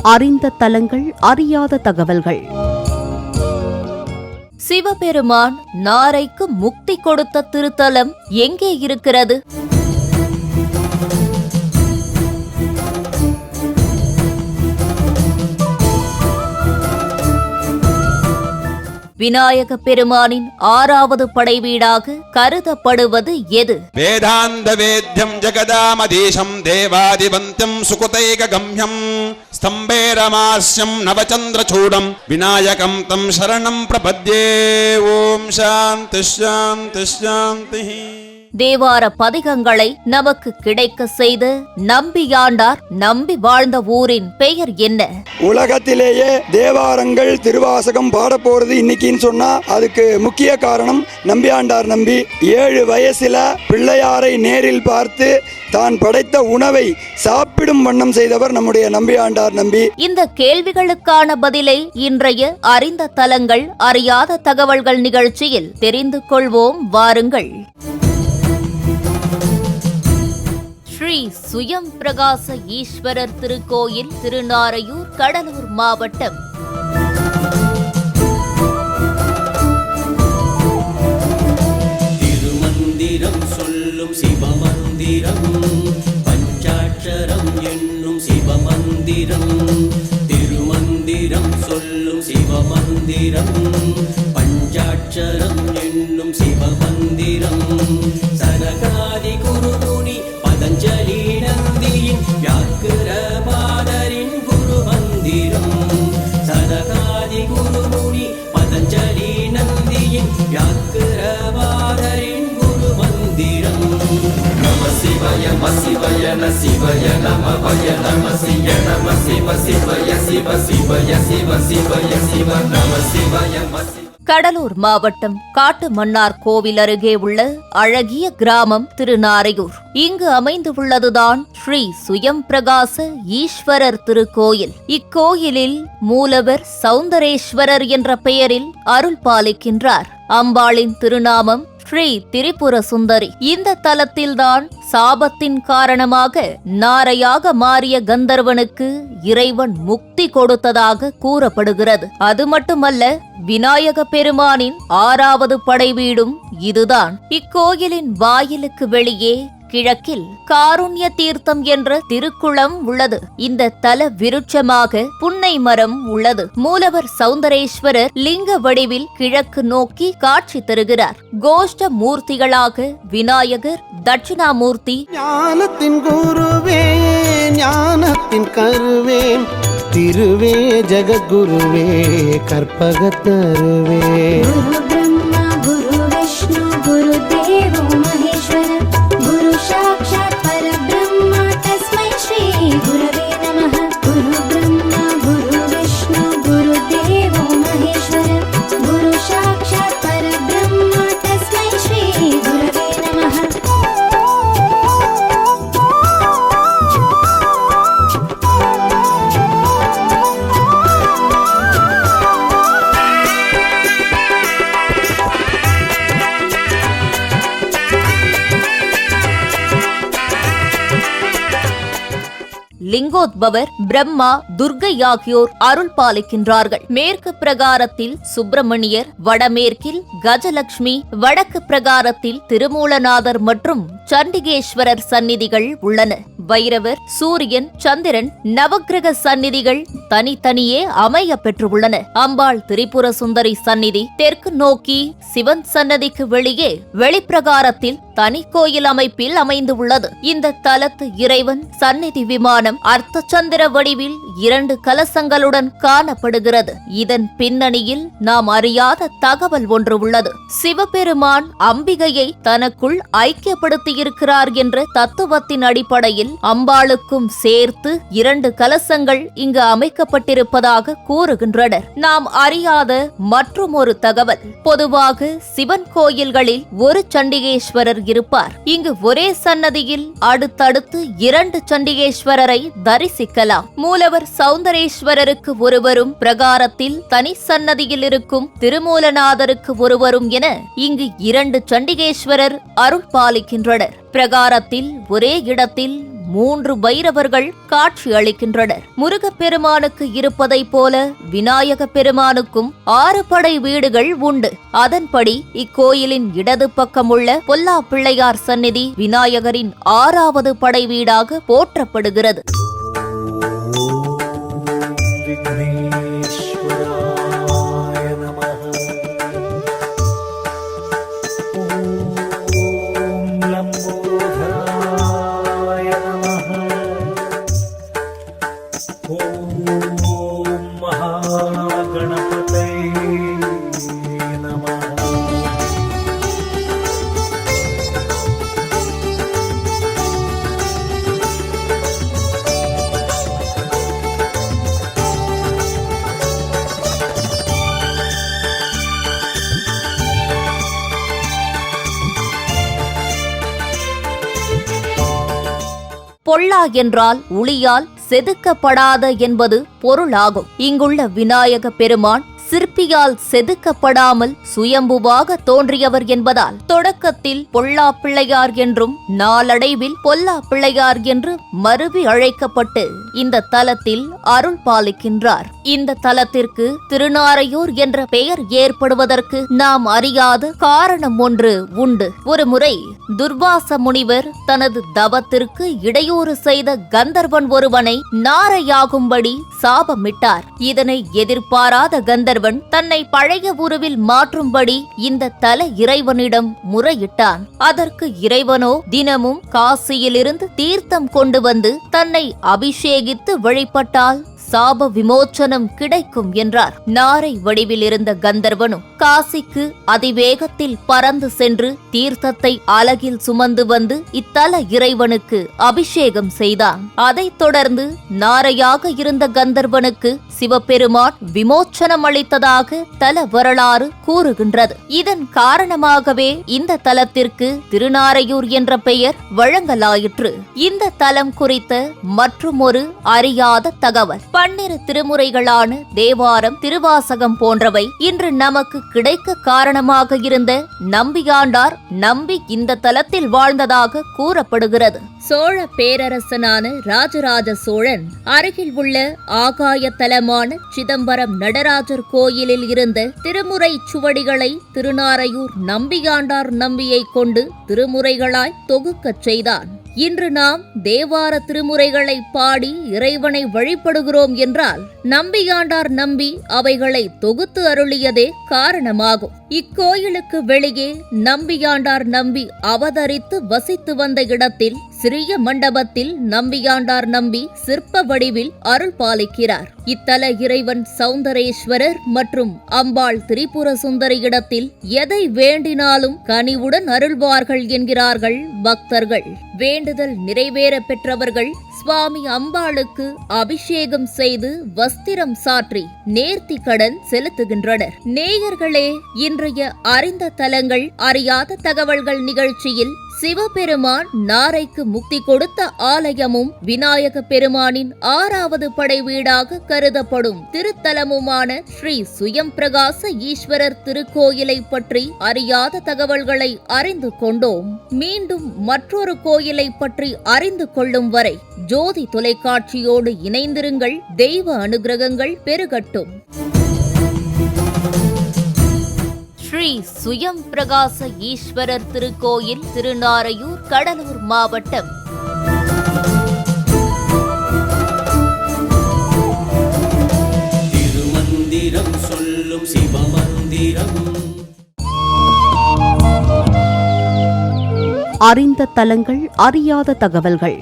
அறிந்த தலங்கள், அறியாத தகவல்கள். சிவபெருமான் நாரைக்கு முக்தி கொடுத்த திருத்தலம் எங்கே இருக்கிறது? விநாயக பெருமானின் 6வது படைவீடாக கருதப்படுவது எது? வேதாந்த வேத்யம் ஜெகதாமதீஷம் தேவாதிபந்தியம் சுகுதைக கம்யம் ஸ்தம்பேரமாஸ்யம் நவச்சந்திரசூடம் விநாயகம் தம் சரணம் பிரபத்யே. ஓம் சாந்தி சாந்தி சாந்தி. தேவார பதிகங்களை நமக்கு கிடைக்க செய்த நம்பியாண்டார் நம்பி வாழ்ந்த ஊரின் பெயர் என்ன? உலகத்திலேயே தேவாரங்கள் திருவாசகம் பாட போறது இன்னைக்குன்னு சொன்னா அதுக்கு முக்கிய காரணம் நம்பியாண்டார் நம்பி. 7 வயசுல பிள்ளையாரை நேரில் பார்த்து தான் படைத்த உணவை சாப்பிடும் வண்ணம் செய்தவர் நம்முடைய நம்பியாண்டார் நம்பி. இந்த கேள்விகளுக்கான பதிலை இன்றைய அறிந்த தலங்கள், அறியாத தகவல்கள் நிகழ்ச்சியில் தெரிந்து கொள்வோம். வாருங்கள். ஸ்ரீ சுயம் பிரகாச ஈஸ்வரர் திருக்கோயில், திருநாரையூர், கடலூர் மாவட்டம். திருமந்திரம் சொல்லும் சிவமந்திரம், பஞ்சாட்சரம் என்னும் சிவமந்திரம். திருமந்திரம் சொல்லும் சிவமந்திரம், பஞ்சாட்சரம் என்னும் சிவமந்திரம். சனகாதி குருமுனி பதஞ்சலி நந்தியின் வியாக்கிரபாதரின் குருமந்திரம். சனகாதி குருமுனி பதஞ்சலி நந்தியின் வியாக்கிரபாதரின் குருமந்திரம். நம சிவய நம சிவய நம சிவய நமவய நம சிய நம சிவ சிவய சிவ சிவய சிவ சிவய சிவ நம சிவய நம. கடலூர் மாவட்டம் காட்டுமன்னார் கோவில் அருகே உள்ள அழகிய கிராமம் திருநாரையூர். இங்கு அமைந்துள்ளதுதான் ஸ்ரீ சுயம் பிரகாச ஈஸ்வரர் திருக்கோயில். இக்கோயிலில் மூலவர் சௌந்தரேஸ்வரர் என்ற பெயரில் அருள் பாலிக்கின்றார். அம்பாளின் திருநாமம் ஸ்ரீ திரிபுர சுந்தரி. இந்த தலத்தில்தான் சாபத்தின் காரணமாக நாரையாக மாறிய கந்தர்வனுக்கு இறைவன் முக்தி கொடுத்ததாக கூறப்படுகிறது. அது மட்டுமல்ல, விநாயக பெருமானின் 6வது படைவீடும் இதுதான். இக்கோயிலின் வாயிலுக்கு வெளியே கிழக்கில் காருண்ய தீர்த்தம் என்ற திருக்குளம் உள்ளது. இந்த தல விருட்சமாக புன்னை மரம் உள்ளது. மூலவர் சௌந்தரேஸ்வரர் லிங்க வடிவில் கிழக்கு நோக்கி காட்சி தருகிறார். கோஷ்ட மூர்த்திகளாக விநாயகர், தட்சிணாமூர்த்தி, ஞானத்தின் குருவே ஞானத்தின் கருவே திருவே ஜெகத்குருவே கற்பகத்தருவே. குரு பிரம்மா குரு விஷ்ணு குரு தேவோ மகேஸ்வர குரு சாக்ஷாத் பரபிரம்மா தஸ்மை ஸ்ரீ குரவே நமः. குரு பிரம்மா குரு விஷ்ணு குரு தேவோ மகேஸ்வர குரு சாக்ஷாத் பரபிரம்மா தஸ்மை ஸ்ரீ குரவே நமः. லிங்கோத்பவர் பிரம்மா, துர்க்கை ஆகியோர் அருள் பாலிக்கின்றார்கள். மேற்கு பிரகாரத்தில் சுப்பிரமணியர், வடமேற்கில் கஜலட்சுமி, வடக்கு பிரகாரத்தில் திருமூலநாதர் மற்றும் சண்டிகேஸ்வரர் சந்நிதிகள் உள்ளன. வைரவர், சூரியன், சந்திரன், நவக்கிரக சந்நிதிகள் தனித்தனியே அமைய பெற்றுள்ளன. அம்பாள் திரிபுர சுந்தரி சந்நிதி தெற்கு நோக்கி சிவன் சன்னதிக்கு வெளியே வெளிப்பிரகாரத்தில் தனி கோயில் அமைப்பில் அமைந்துள்ளது. இந்த தலத்து இறைவன் சந்நிதி விமானம் அர்த்தச்சந்திர வடிவில் 2 கலசங்களுடன் காணப்படுகிறது. இதன் பின்னணியில் நாம் அறியாத தகவல் ஒன்று உள்ளது. சிவபெருமான் அம்பிகையை தனக்குள் ஐக்கியப்படுத்தியிருக்கிறார் என்ற தத்துவத்தின் அடிப்படையில் அம்பாளுக்கும் சேர்த்து 2 கலசங்கள் இங்கு அமைக்கப்பட்டிருப்பதாக கூறுகின்றனர். நாம் அறியாத மற்றும் ஒரு தகவல், பொதுவாக சிவன் கோயில்களில் ஒரு சண்டிகேஸ்வரர் இருப்பார். இங்கு ஒரே சன்னதியில் அடுத்தடுத்து 2 சண்டிகேஸ்வரரை தரிசிக்கலாம். மூலவர் சௌந்தரேஸ்வரருக்கு ஒருவரும், பிரகாரத்தில் தனி சன்னதியில் இருக்கும் திருமூலநாதருக்கு ஒருவரும் என இங்கு 2 சண்டிகேஸ்வரர் அருள் பாலிக்கின்றனர். பிரகாரத்தில் ஒரே இடத்தில் 3 பைரவர்கள் காட்சி அளிக்கின்றனர். முருகப்பெருமானுக்கு இருப்பதைப் போல விநாயக பெருமானுக்கும் 6 படை வீடுகள் உண்டு. அதன்படி இக்கோயிலின் இடது பக்கமுள்ள பொல்லா பிள்ளையார் சந்நிதி விநாயகரின் 6வது படை வீடாக போற்றப்படுகிறது. பொல்லா என்றால் உளியால் செதுக்கப்படாத என்பது பொருளாகும். இங்குள்ள விநாயக பெருமான் சிற்பியால் செதுக்கப்படாமல் சுயம்புவாக தோன்றியவர் என்பதால் தொடக்கத்தில் பொல்லா பிள்ளையார் என்றும் நாளடைவில் பொல்லா பிள்ளையார் என்று மருவி அழைக்கப்பட்டு இந்த தலத்தில் அருள் பாலிக்கின்றார். இந்த தலத்திற்கு திருநாரையூர் என்ற பெயர் ஏற்படுவதற்கு நாம் அறியாத காரணம் ஒன்று உண்டு. ஒரு முறை துர்வாச முனிவர் தனது தவத்திற்கு இடையூறு செய்த கந்தர்வன் ஒருவனை நாரையாகும்படி சாபமிட்டார். இதனை எதிர்பாராத கந்தர்வன் தன்னை பழைய உருவில் மாற்றும்படி இந்த தல இறைவனிடம் முறையிட்டான். அதற்கு இறைவனோ தினமும் காசியிலிருந்து தீர்த்தம் கொண்டு வந்து தன்னை அபிஷேகித்து வழிபட்டால் சாப விமோச்சனம் கிடைக்கும் என்றார். நாரை வடிவில் இருந்த கந்தர்வனும் காசிக்கு அதிவேகத்தில் பறந்து சென்று தீர்த்தத்தை அலகில் சுமந்து வந்து இத்தல இறைவனுக்கு அபிஷேகம் செய்தான். அதைத் தொடர்ந்து நாரையாக இருந்த கந்தர்வனுக்கு சிவபெருமான் விமோச்சனம் அளித்ததாக தல வரலாறு கூறுகின்றது. இதன் காரணமாகவே இந்த தலத்திற்கு திருநாரையூர் என்ற பெயர் வழங்கலாயிற்று. இந்த தலம் குறித்த மற்றுமொரு அறியாத தகவல், 12 திருமுறைகளான தேவாரம், திருவாசகம் போன்றவை இன்று நமக்கு கிடைக்க காரணமாக இருந்த நம்பியாண்டார் நம்பி இந்த தலத்தில் வாழ்ந்ததாக கூறப்படுகிறது. சோழ பேரரசனான ராஜராஜ சோழன் அருகில் உள்ள ஆகாய தலமான சிதம்பரம் நடராஜர் கோயிலில் இருந்த திருமுறை சுவடிகளை திருநாரையூர் நம்பியாண்டார் நம்பியை கொண்டு திருமுறைகளாய் தொகுக்கச் செய்தான். இன்று நாம் தேவார திருமுறைகளை பாடி இறைவனை வழிபடுகிறோம் என்றால் நம்பியாண்டார் நம்பி அவைகளை தொகுத்து அருளியதே காரணமாகும். இக்கோயிலுக்கு வெளியே நம்பியாண்டார் நம்பி அவதரித்து வசித்து வந்த இடத்தில் சிறிய மண்டபத்தில் நம்பியாண்டார் நம்பி சிற்ப வடிவில் அருள் பாலிக்கிறார். இத்தல இறைவன் சௌந்தரேஸ்வரர் மற்றும் அம்பாள் திரிபுர சுந்தரி இடத்தில் எதை வேண்டினாலும் கனிவுடன் அருள்வார்கள் என்கிறார்கள் பக்தர்கள். வேண்டுதல் நிறைவேற பெற்றவர்கள் சுவாமி அம்பாளுக்கு அபிஷேகம் செய்து வஸ்திரம் சாற்றி நேர்த்தி கடன் செலுத்துகின்றனர். நேயர்களே, இன்றைய அறிந்த தலங்கள் அறியாத தகவல்கள் நிகழ்ச்சியில் சிவபெருமான் நாரைக்கு முக்தி கொடுத்த ஆலயமும் விநாயக பெருமானின் 6வது படை வீடாக கருதப்படும் திருத்தலமுமான ஸ்ரீ சுயம் பிரகாச ஈஸ்வரர் திருக்கோயிலை பற்றி அறியாத தகவல்களை அறிந்து கொண்டோம். மீண்டும் மற்றொரு கோயிலை பற்றி அறிந்து கொள்ளும் வரை ஜோதி தொலைக்காட்சியோடு இணைந்திருங்கள். தெய்வ அனுகிரகங்கள் பெருகட்டும். ஸ்ரீ சுயம் பிரகாச ஈஸ்வரர் திருக்கோயில், திருநாரையூர், கடலூர் மாவட்டம். திருமந்திரம் சொல்லும் சிவமந்திரம். அறிந்த தலங்கள் அறியாத தகவல்கள்.